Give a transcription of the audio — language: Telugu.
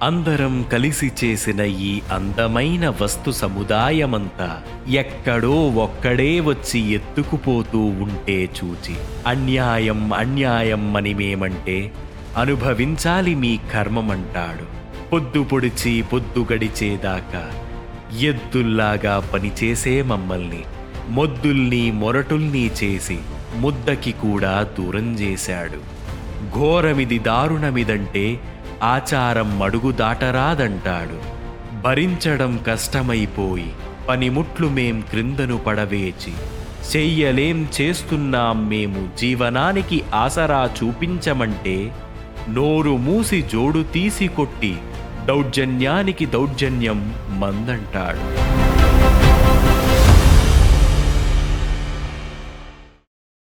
అందరం కలిసి చేసిన ఈ అందమైన వస్తు సముదాయమంతా ఎక్కడో ఒక్కడే వచ్చి ఎత్తుకుపోతూ ఉంటే చూచి అన్యాయం అన్యాయం అని మేమంటే అనుభవించాలి మీ కర్మమంటాడు. పొద్దు పొడిచి పొద్దు గడిచేదాకా ఎద్దుల్లాగా పనిచేసే మమ్మల్ని మొద్దుల్ని మొరటుల్ని చేసి ముద్దకి కూడా దూరం చేశాడు. ఘోరమిది దారుణమిదంటే ఆచారం అడుగు దాటరాదంటాడు. భరించడం కష్టమైపోయి పనిముట్లు మేం క్రిందను పడవేచి చెయ్యలేం చేస్తున్నాం మేము జీవనానికి ఆసరా చూపించమంటే నోరు మూసి జోడు తీసి కొట్టి దౌర్జన్యానికి దౌర్జన్యం మందంటాడు.